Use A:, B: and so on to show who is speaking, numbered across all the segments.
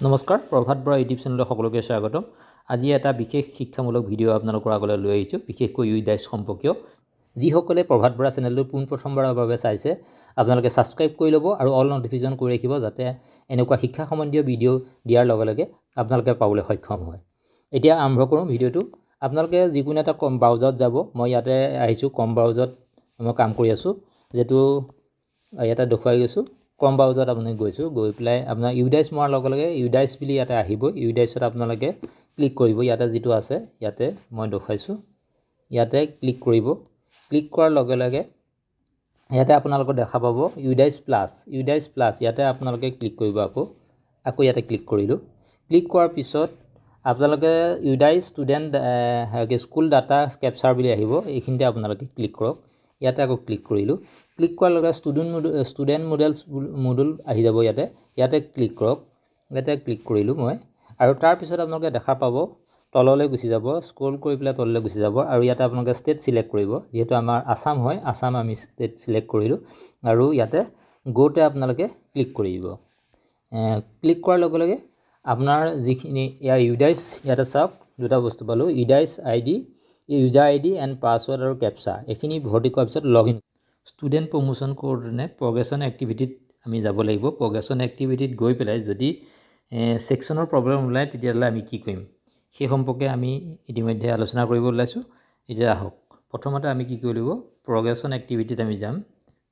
A: নমস্কাৰ প্ৰভাত বৰা ইউটিউব চেনেলত সকলোকে স্বাগতম। আজি এটা বিশেষ শিক্ষামূলক ভিডিঅ' আপোনালোকৰ আগলৈ লৈ আহিছোঁ, বিশেষকৈ ইউডাইছ সম্পৰ্কীয়। যিসকলে প্ৰভাত বৰা চেনেলটো পোনপ্ৰথমবাৰৰ বাবে চাইছে আপোনালোকে ছাবস্ক্ৰাইব কৰি ল'ব আৰু অল নটিফিকেশ্যন কৰি ৰাখিব, যাতে এনেকুৱা শিক্ষা সম্বন্ধীয় ভিডিঅ' দিয়াৰ লগে লগে আপোনালোকে পাবলৈ সক্ষম হয়। এতিয়া আৰম্ভ কৰোঁ ভিডিঅ'টো। আপোনালোকে যিকোনো এটা কম ব্ৰাউজাৰত যাব। মই ইয়াতে আহিছোঁ, কম ব্ৰাউজাৰত মই কাম কৰি আছোঁ, যিটো ইয়াতে দেখুৱাই গৈছোঁ। কম ব্ৰাউজাৰত আপুনি গৈছোঁ, গৈ পেলাই আপোনাৰ ইউডাইছ মৰাৰ লগে লগে ইউডাইছ বুলি ইয়াতে আহিব। ইউডাইছত আপোনালোকে ক্লিক কৰিব। ইয়াতে যিটো আছে ইয়াতে মই দেখুৱাইছোঁ, ইয়াতে ক্লিক কৰিব। ক্লিক কৰাৰ লগে লগে ইয়াতে আপোনালোকে দেখা পাব ইউডাইছ প্লাছ। ইউডাইছ প্লাছ ইয়াতে আপোনালোকে ক্লিক কৰিব। আকৌ ইয়াতে ক্লিক কৰিলোঁ। ক্লিক কৰাৰ পিছত আপোনালোকে UDISE student school data capture বুলি আহিব, এইখিনিতে আপোনালোকে ক্লিক কৰক। ইয়াতে আকৌ ক্লিক কৰিলোঁ। ক্লিক কৰাৰ লগে ষ্টুডেণ্ট মডুল আহি যাব। ইয়াতে ক্লিক কৰক। ইয়াতে ক্লিক কৰিলোঁ মই, আৰু তাৰপিছত আপোনালোকে দেখা পাব তললৈ গুচি যাব, স্ক্ৰল কৰি পেলাই তললৈ গুচি যাব, আৰু ইয়াতে আপোনালোকে ষ্টেট চিলেক্ট কৰিব। যিহেতু আমাৰ আসাম হয়, আসাম আমি ষ্টেট চিলেক্ট কৰিলোঁ, আৰু ইয়াতে গ'তে আপোনালোকে ক্লিক কৰিব। ক্লিক কৰাৰ লগে লগে আপোনাৰ যিখিনি ইয়াৰ ইউডাইছ, ইয়াতে চাওক দুটা বস্তু পালোঁ, UDISE ID, user ID and password আৰু কেপচা। এইখিনি ভৰ্তি কৰাৰ পিছত login. Student promotion coordinate progression এক্টিভিটিত আমি যাব লাগিব। প্ৰগ্ৰেশ্যন এক্টিভিটিত গৈ পেলাই যদি ছেকশ্যনৰ প্ৰব্লেম ওলায় তেতিয়াহ'লে আমি কি কৰিম সেই সম্পৰ্কে আমি ইতিমধ্যে আলোচনা কৰিব ওলাইছোঁ। এতিয়া আহক, প্ৰথমতে আমি কি কৰিব লাগিব, প্ৰগ্ৰেশ্যন এক্টিভিটিত আমি যাম।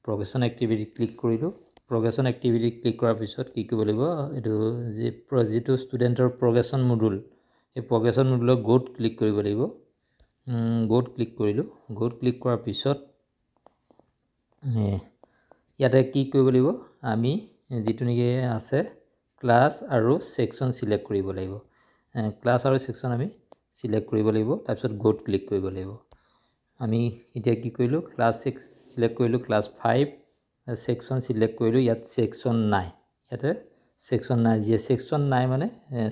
A: প্ৰগ্ৰেশ্যন এক্টিভিটিত ক্লিক কৰিলোঁ। প্ৰগ্ৰেশ্যন এক্টিভিটিত ক্লিক কৰাৰ পিছত কি কৰিব লাগিব, এইটো যিটো ষ্টুডেণ্টৰ প্ৰগ্ৰেশ্যন মডুল, সেই প্ৰগ্ৰেশ্যন মডুলৰ গ'ত ক্লিক কৰিব লাগিব। গ'ত ক্লিক কৰিলোঁ। গ'ত ক্লিক কৰাৰ পিছত ইয়াতে কি কৰিব লাগিব, আমি যিটো নেকি আছে ক্লাছ আৰু ছেকশ্যন চিলেক্ট কৰিব লাগিব। ক্লাছ আৰু ছেকশ্যন আমি চিলেক্ট কৰিব লাগিব। তাৰপিছত গ'ত ক্লিক কৰিব লাগিব। আমি এতিয়া কি কৰিলোঁ, ক্লাছ 6 চিলেক্ট কৰিলোঁ, ক্লাছ 5 ছেকশ্যন চিলেক্ট কৰিলোঁ। ইয়াত ছেকশ্যন নাই, ইয়াতে ছেকশ্যন নাই। যিয়ে ছেকশ্যন নাই মানে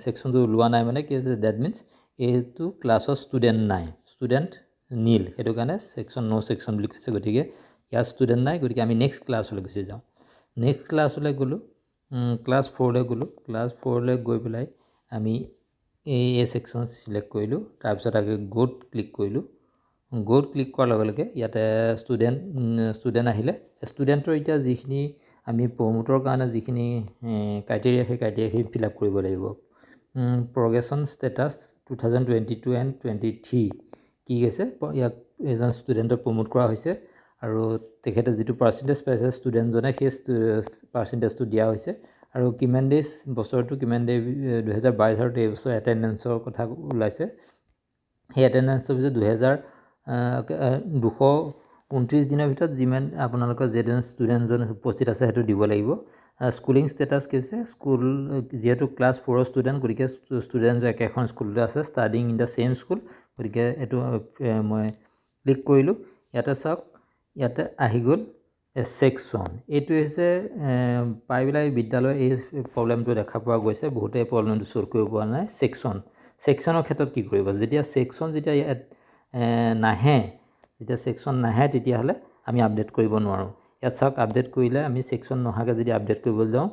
A: ছেকশ্যনটো ওলোৱা নাই মানে কি হৈছে, ডেট মিনছ এইটো ক্লাছত ষ্টুডেণ্ট নাই, ষ্টুডেণ্ট নীল, সেইটো কাৰণে ছেকশ্যন ন' ছেকশ্যন বুলি কৈছে। গতিকে ইয়াত ষ্টুডেণ্ট নাই, গতিকে আমি নেক্সট ক্লাছলৈ গুচি যাওঁ। নেক্সট ক্লাছলৈ গ'লোঁ, ক্লাছ 4লৈ গ'লোঁ। ক্লাছ 4লৈ গৈ পেলাই আমি এই ছেকশ্যন চিলেক্ট কৰিলোঁ। তাৰপিছত আকৌ গ'ত ক্লিক কৰিলোঁ। গ'ত ক্লিক কৰাৰ লগে লগে ইয়াতে ষ্টুডেণ্ট আহিলে। ষ্টুডেণ্টৰ এতিয়া যিখিনি আমি প্ৰমোটৰ কাৰণে যিখিনি ক্ৰাইটেৰিয়া, সেই ক্ৰাইটেৰিয়াখিনি ফিল আপ কৰিব লাগিব। প্ৰগ্ৰেশ্যন ষ্টেটাছ 2022 এণ্ড 23 কি কৈছে, ইয়াক এজন ষ্টুডেণ্টক প্ৰমোট কৰা হৈছে, আৰু তেখেতে যিটো পাৰ্চেণ্টেজ পাইছে ষ্টুডেণ্টজনে, সেই পাৰ্চেণ্টেজটো দিয়া হৈছে, আৰু কিমান ডেইজ, বছৰটো কিমান ডে 2022 আৰু 23 বছৰ এটেণ্ডেঞ্চৰ কথা ওলাইছে। সেই এটেণ্ডেঞ্চৰ পিছত 229 দিনৰ ভিতৰত যিমান আপোনালোকৰ যেজন ষ্টুডেণ্টজন উপস্থিত আছে সেইটো দিব লাগিব। স্কুলিং ষ্টেটাছ কি হৈছে, স্কুল যিহেতু ক্লাছ 4ৰ ষ্টুডেণ্ট, গতিকে ষ্টুডেণ্ট একেখন স্কুলতে আছে, studying in the same school, গতিকে এইটো মই ক্লিক কৰিলোঁ। ইয়াতে চাওক, ইয়াতে আহি গ'ল ছেকশ্যন। এইটো হৈছে প্ৰায়বিলাক বিদ্যালয় এই প্ৰব্লেমটো দেখা পোৱা গৈছে, বহুতে এই প্ৰব্লেমটো ছল্ভ কৰিব পৰা নাই। ছেকশ্যনৰ ক্ষেত্ৰত কি কৰিব, যেতিয়া ছেকশ্যন ইয়াত নাহে, তেতিয়াহ'লে আমি আপডেট কৰিব নোৱাৰোঁ। ইয়াত চাওক, আপডেট কৰিলে আমি ছেকশ্যন নহাকৈ যদি আপডেট কৰিবলৈ যাওঁ,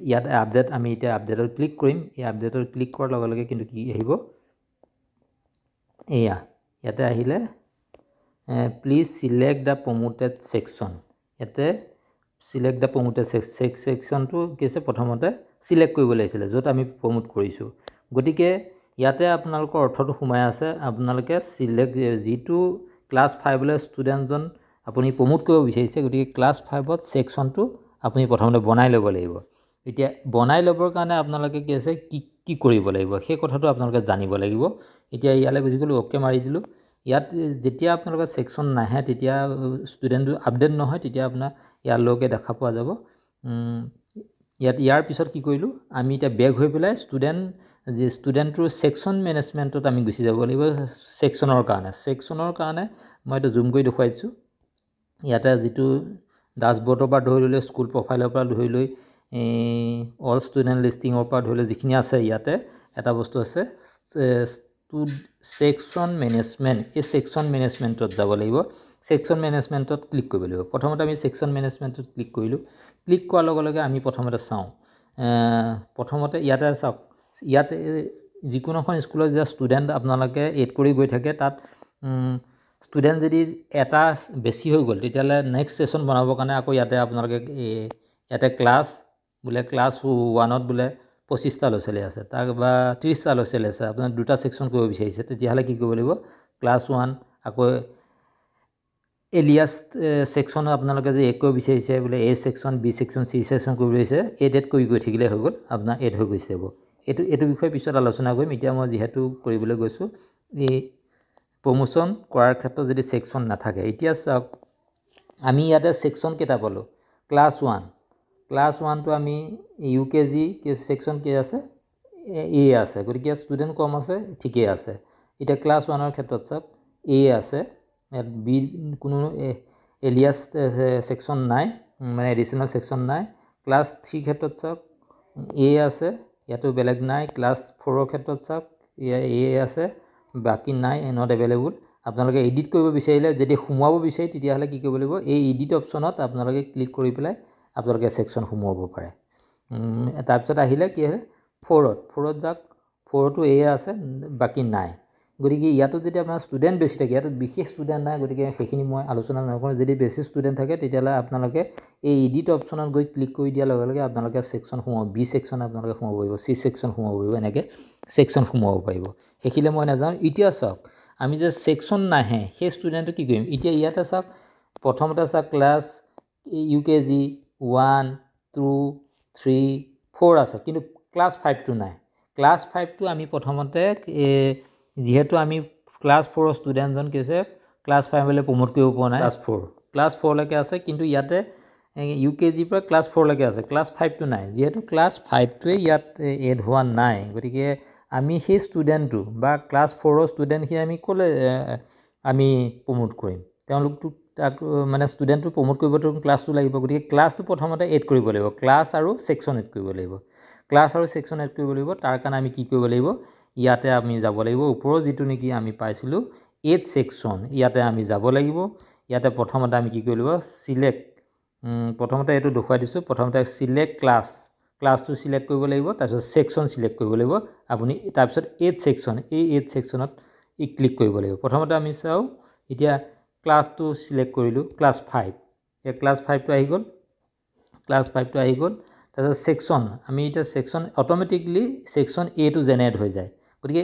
A: ইয়াত আমি এতিয়া আপডেটত ক্লিক কৰিম। এই আপডেটত ক্লিক কৰাৰ লগে লগে কিন্তু কি আহিব, ইয়াতে আহিলে প্লিজ চিলেক্ট দ্য প্ৰমোটেড ছেকশ্যন। ইয়াতে চিলেক্ট দ্য প্ৰমোটেড ছেকশ্যনটো কি হৈছে, প্ৰথমতে চিলেক্ট কৰিব লাগিছিলে য'ত আমি প্ৰমোট কৰিছোঁ। গতিকে ইয়াতে আপোনালোকৰ অৰ্থটো সোমাই আছে, আপোনালোকে যিটো ক্লাছ 5লৈ ষ্টুডেণ্টজন আপুনি প্ৰমোট কৰিব বিচাৰিছে, গতিকে ক্লাছ 5ত ছেকশ্যনটো আপুনি প্ৰথমতে বনাই ল'ব লাগিব। এতিয়া বনাই ল'বৰ কাৰণে আপোনালোকে কি আছে, কি কৰিব লাগিব সেই কথাটো আপোনালোকে জানিব লাগিব। এতিয়া ইয়ালৈ গুচি গ'লোঁ, অ'কে মাৰি দিলোঁ। ইয়াত যেতিয়া আপোনালোকৰ ছেকশ্যন নাহে, তেতিয়া ষ্টুডেণ্টটো আপডেট নহয়, তেতিয়া আপোনাৰ ইয়ালৈকে দেখা পোৱা যাব। ইয়াৰ পিছত কি কৰিলোঁ, আমি এতিয়া বেক হৈ পেলাই ষ্টুডেণ্টটোৰ ছেকশ্যন মেনেজমেণ্টত আমি গুচি যাব লাগিব। ছেকশ্যনৰ কাৰণে মই এইটো জুম কৰি দেখুৱাইছোঁ। ইয়াতে যিটো ডাছবৰ্ডৰ পৰা ধৰি লৈ, স্কুল প্ৰফাইলৰ পৰা ধৰি লৈ, অল ষ্টুডেণ্ট লিষ্টিঙৰ পৰা ধৰি লৈ যিখিনি আছে, ইয়াতে এটা বস্তু আছে ছেকশ্যন মেনেজমেণ্ট। এই ছেকশ্যন মেনেজমেণ্টত যাব লাগিব। ছেকশ্যন মেনেজমেণ্টত ক্লিক কৰিব লাগিব। প্ৰথমতে আমি ছেকশ্যন মেনেজমেণ্টত ক্লিক কৰিলোঁ। ক্লিক কৰাৰ লগে লগে আমি প্ৰথমতে চাওঁ প্ৰথমতে ইয়াতে চাওক ইয়াতে যিকোনো এখন স্কুলত যেতিয়া ষ্টুডেণ্ট আপোনালোকে এড কৰি গৈ থাকে তাত ষ্টুডেণ্ট যদি এটা বেছি হৈ গ'ল তেতিয়াহ'লে নেক্সট ছেশ্যন বনাবৰ কাৰণে আকৌ ইয়াতে আপোনালোকে ইয়াতে ক্লাছ বোলে ক্লাছ 1ত বোলে 25টা ল'ৰা ছোৱালী আছে তাক বা 30টা ল'ৰা ছোৱালী আছে আপোনাৰ দুটা ছেকশ্যন কৰিব বিচাৰিছে তেতিয়াহ'লে কি কৰিব লাগিব ক্লাছ 1 আকৌ এলিয়াছ ছেকশ্যন আপোনালোকে যে এড কৰিব বিচাৰিছে বোলে A section B section C section কৰিব বিচাৰিছে এড কৰি গৈ থাকিলে হৈ গ'ল আপোনাৰ এড হৈ গৈছে এইটো বিষয়ে পিছত আলোচনা কৰিম এতিয়া মই যিহেতু কৰিবলৈ গৈছোঁ এই প্ৰমোশ্যন কৰাৰ ক্ষেত্ৰত যদি ছেকশ্যন নাথাকে এতিয়া চাওক আমি ইয়াতে ছেকশ্যন কেইটা পালোঁ ক্লাছ 1টো আমি UKG ছেকশ্যন কি আছে এ আছে গতিকে ষ্টুডেণ্ট কম আছে ঠিকেই আছে এতিয়া ক্লাছ 1ৰ ক্ষেত্ৰত চাওক এ আছে ইয়াত বি কোনো এলিয়াছ ছেকশ্যন নাই মানে এডিশ্যনেল ছেকশ্যন নাই ক্লাছ 3 ক্ষেত্ৰত চাওক এ আছে ইয়াতো বেলেগ নাই ক্লাছ 4ৰ ক্ষেত্ৰত চাওক এ আছে বাকী নাই নট এভেইলেবল আপোনালোকে এডিট কৰিব বিচাৰিলে যদি সোমোৱাব বিচাৰে তেতিয়াহ'লে কি কৰিব লাগিব এই এডিট অপশ্যনত আপোনালোকে ক্লিক কৰি পেলাই আপোনালোকে ছেকশ্যন সোমোৱাব পাৰে তাৰপিছত আহিলে কি হয় 4ত যাওক 4তো এ আছে বাকী নাই গতিকে ইয়াতো যদি আপোনাৰ ষ্টুডেণ্ট বেছি থাকে ইয়াতো বিশেষ ষ্টুডেণ্ট নাই গতিকে সেইখিনি মই আলোচনা নকৰোঁ যদি বেছি ষ্টুডেণ্ট থাকে তেতিয়াহ'লে আপোনালোকে এই এডিট অপশ্যনত গৈ ক্লিক কৰি দিয়াৰ লগে লগে আপোনালোকে ছেকশ্যন সোমাব বি ছেকশ্যন আপোনালোকে সোমাব পাৰিব চি ছেকশ্যন সোমাব পাৰিব এনেকৈ ছেকশ্যন সোমাব পাৰিব সেইখিলে মই নাযাওঁ এতিয়া চাওক আমি যে ছেকশ্যন নাহে সেই ষ্টুডেণ্টটো কি কৰিম এতিয়া ইয়াতে চাওক প্ৰথমতে চাওক ক্লাছ UKG 1 2 3 4 আছে কিন্তু ক্লাছ 5টো নাই ক্লাছ 5টো আমি প্ৰথমতে যিহেতু আমি ক্লাছ 4ৰ ষ্টুডেণ্টজন কি হৈছে ক্লাছ 5লৈ প্ৰমোট কৰিব পৰা নাই ক্লাছ 4লৈকে আছে কিন্তু ইয়াতে UKGৰ পৰা ক্লাছ 4লৈকে আছে ক্লাছ 5টো নাই যিহেতু ক্লাছ 5টোৱে ইয়াত এড হোৱা নাই গতিকে আমি সেই ষ্টুডেণ্টটো বা ক্লাছ 4ৰ ষ্টুডেণ্টখিনি আমি ক'লৈ আমি প্ৰমোট কৰিম তেওঁলোকটো তাক মানে ষ্টুডেণ্টটো প্ৰমোট কৰিবতো ক্লাছটো লাগিব গতিকে ক্লাছটো প্ৰথমতে এড কৰিব লাগিব ক্লাছ আৰু ছেকশ্যন এড কৰিব লাগিব তাৰ কাৰণে আমি কি কৰিব লাগিব ইয়াতে আমি যাব লাগিব ওপৰৰ যিটো নেকি আমি পাইছিলোঁ 8 ছেকশ্যন ইয়াতে আমি যাব লাগিব ইয়াতে প্ৰথমতে আমি কি কৰিব লাগিব চিলেক্ট প্ৰথমতে এইটো দেখুৱাই দিছোঁ প্ৰথমতে চিলেক্ট ক্লাছটো চিলেক্ট কৰিব লাগিব তাৰপিছত ছেকশ্যন চিলেক্ট কৰিব লাগিব আপুনি তাৰপিছত 8 ছেকশ্যন এই 8 ছেকশ্যনত ক্লিক কৰিব লাগিব প্ৰথমতে আমি চাওঁ এতিয়া ক্লাছটো চিলেক্ট কৰিলোঁ ক্লাছ 5 এই ক্লাছ 5টো আহি গ'ল তাৰপিছত ছেকশ্যন আমি এতিয়া ছেকশ্যন অট'মেটিকলি ছেকশ্যন এটো জেনেৰেট হৈ যায় গতিকে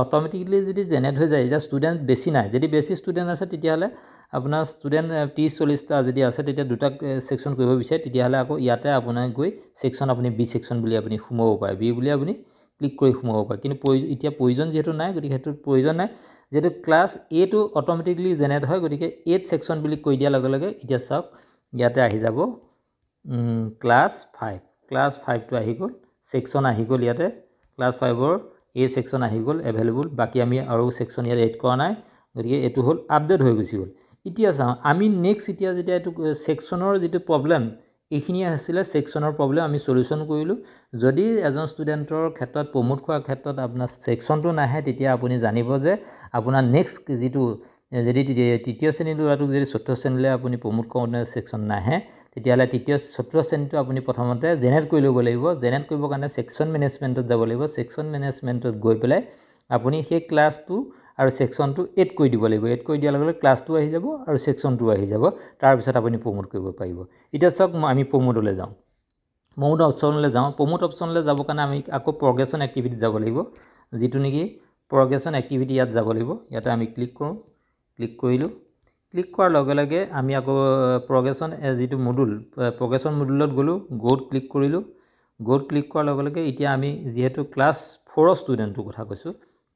A: অট'মেটিকলি যদি জেনেৰেট হৈ যায় এতিয়া ষ্টুডেণ্ট বেছি নাই যদি বেছি ষ্টুডেণ্ট আছে তেতিয়াহ'লে আপোনাৰ ষ্টুডেণ্ট 30-40টা যদি আছে তেতিয়া দুটা ছেকশ্যন কৰিব বিচাৰে তেতিয়াহ'লে আকৌ ইয়াতে আপোনাৰ গৈ ছেকশ্যন আপুনি বি ছেকশ্যন বুলি আপুনি সোমাব পাৰে বি বুলি আপুনি ক্লিক কৰি সোমাব পাৰে কিন্তু এতিয়া প্ৰয়োজন যিহেতু নাই গতিকে সেইটো প্ৰয়োজন নাই যেহেতু ক্লাছ এটো অট'মেটিকলি জেনেৰেট হয় গতিকে 8 ছেকশ্যন বুলি কৈ দিয়াৰ লগে লগে এতিয়া চাওক ইয়াতে আহি যাব ক্লাছ 5টো আহি গ'ল ছেকশ্যন আহি গ'ল ইয়াতে ক্লাছ 5ৰ এ ছেকশ্যন আহি গ'ল এভেইলেবল বাকী আমি আৰু ছেকশ্যন ইয়াত এড কৰা নাই গতিকে এইটো হ'ল আপডেট হৈ গুচি গ'ল এতিয়া চাওঁ আমি নেক্সট এতিয়া যেতিয়া এইটো ছেকশ্যনৰ যিটো প্ৰব্লেম এইখিনি আছিলে ছেকশ্যনৰ প্ৰব্লেম আমি সলিউশ্যন কৰিলোঁ যদি এজন ষ্টুডেণ্টৰ ক্ষেত্ৰত প্ৰমোট কৰাৰ ক্ষেত্ৰত আপোনাৰ ছেকশ্যনটো নাহে তেতিয়া আপুনি জানিব যে আপোনাৰ নেক্সট যিটো যদি তৃতীয় শ্ৰেণীৰ ল'ৰাটোক যদি চতুৰ্থ শ্ৰেণীলৈ আপুনি প্ৰমোট কৰোঁতে ছেকশ্যন নাহে তেতিয়াহ'লে চতুৰ্থ শ্ৰেণীটো আপুনি প্ৰথমতে জেনেৰেট কৰি ল'ব লাগিব জেনেৰেট কৰিবৰ কাৰণে ছেকশ্যন মেনেজমেণ্টত যাব লাগিব ছেকশ্যন মেনেজমেণ্টত গৈ পেলাই আপুনি সেই ক্লাছটো আৰু ছেকশ্যনটো এড কৰি দিব লাগিব এড কৰি দিয়াৰ লগে লগে ক্লাছটো আহি যাব আৰু ছেকশ্যনটো আহি যাব তাৰপিছত আপুনি প্ৰমোট কৰিব পাৰিব এতিয়া চাওক আমি প্ৰমোটলৈ যাওঁ প্ৰমোট অপশ্যনলৈ যাবৰ কাৰণে আমি আকৌ প্ৰগ্ৰেশ্যন এক্টিভিটিত যাব লাগিব যিটো নেকি প্ৰগ্ৰেশ্যন এক্টিভিটি ইয়াত যাব লাগিব ইয়াতে আমি ক্লিক কৰিলোঁ ক্লিক কৰাৰ লগে লগে আমি আকৌ প্ৰগ্ৰেশ্যন যিটো প্ৰগ্ৰেশ্যন মডুলত গ'লোঁ গ'ত ক্লিক কৰিলোঁ গ'ত ক্লিক কৰাৰ লগে লগে এতিয়া আমি যিহেতু ক্লাছ 4ৰ ষ্টুডেণ্টটোৰ কথা কৈছোঁ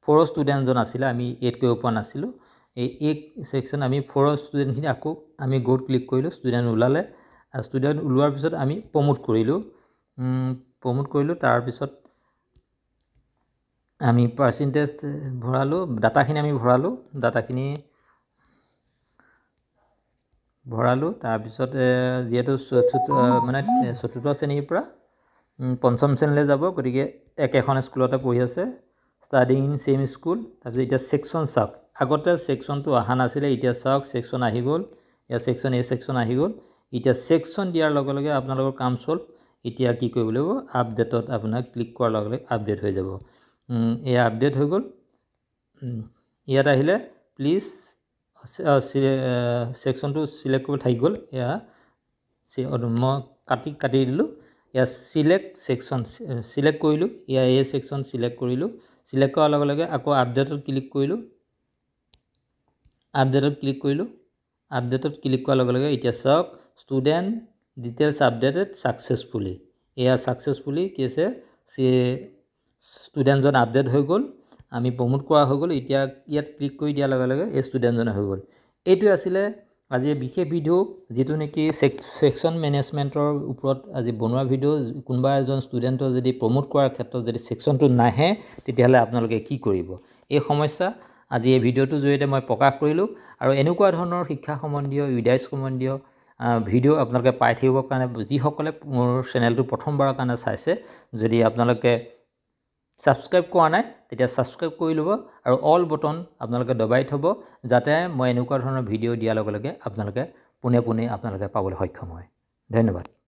A: 4ৰ ষ্টুডেণ্টজন আছিলে আমি এড কৰিব পৰা নাছিলোঁ এই ছেকশ্যন আমি 4ৰ ষ্টুডেণ্টখিনি আকৌ আমি গ'ত ক্লিক কৰিলোঁ ষ্টুডেণ্ট ওলালে ষ্টুডেণ্ট ওলোৱাৰ পিছত আমি প্ৰমোট কৰিলোঁ তাৰপিছত আমি পাৰ্চেণ্টেজ ভৰালোঁ ডাটাখিনি আমি ভৰালোঁ তাৰপিছত যিহেতু চতুৰ্থ শ্ৰেণীৰ পৰা পঞ্চম শ্ৰেণীলৈ যাব গতিকে একেখন স্কুলতে পঢ়ি আছে ষ্টাডিং ইন ছেইম স্কুল তাৰপিছত এতিয়া ছেকশ্যন চাওক আগতে ছেকশ্যনটো অহা নাছিলে এতিয়া চাওক ছেকশ্যন আহি গ'ল ইয়াত ছেকশ্যন আহি গ'ল এতিয়া ছেকশ্যন দিয়াৰ লগে লগে আপোনালোকৰ কাম চল্ভ এতিয়া কি কৰিব লাগিব আপডেটত আপোনাক ক্লিক কৰাৰ লগে লগে আপডেট হৈ যাব এয়া আপডেট হৈ গ'ল ইয়াত আহিলে প্লিজ সেকশনটো সিলেক্ট কৰিব থাকি গ'ল এয়া মই কাটি দিলোঁ এয়া সিলেক্ট সেকশন সিলেক্ট কৰিলোঁ এয়া এই সেকশন সিলেক্ট কৰিলোঁ সিলেক্ট কৰাৰ লগে লগে আকৌ আপডেটত ক্লিক কৰিলোঁ আপডেটত ক্লিক কৰাৰ লগে লগে এতিয়া চাওক ষ্টুডেণ্ট ডিটেইলছ আপডেটেড সাকসেসফুলি এয়া সাকসেসফুলি কি আছে ষ্টুডেণ্টজন আপডেট হৈ গ'ল আমি প্ৰমোট কৰা হৈ গ'ল এতিয়া ইয়াত ক্লিক কৰি দিয়াৰ লগে লগে এই ষ্টুডেণ্টজন হৈ গ'ল এইটো আছিলে আজি বিশেষ ভিডিঅ' যেটো নেকি সেকশন মেনেজমেন্টৰ ওপৰত আজি বনোৱা ভিডিঅ' কোনবা এজন ষ্টুডেণ্টৰ যদি প্ৰমোট কৰাৰ ক্ষেত্ৰত যদি সেকশনটো নাহে তেতিয়াহলে আপোনালোকে কি কৰিব এই সমস্যা আজি এই ভিডিঅ'টোৰ জৰিয়তে মই প্ৰকাশ কৰিলোঁ আৰু এনেকুৱা ধৰণৰ শিক্ষা সম্বন্ধীয় UDIS সম্বন্ধীয় ভিডিঅ' আপোনালোকে পাই থাকিবৰ কাৰণে যিসকলে মোৰ চেনেলটো প্ৰথমবাৰৰ কাৰণে চাইছে যদি আপোনালোকে সাবস্ক্ৰাইব কৰা নাই তেতিয়া সাবস্ক্ৰাইব কৰি ল'ব আৰু অল বটন আপোনালোকে দবাই থব যাতে মই এনেকুৱা ধৰণৰ ভিডিঅ' দিয়াৰ লগে লগে আপোনালোকে পোনে আপোনালোকে পাবলৈ সক্ষম হয় ধন্যবাদ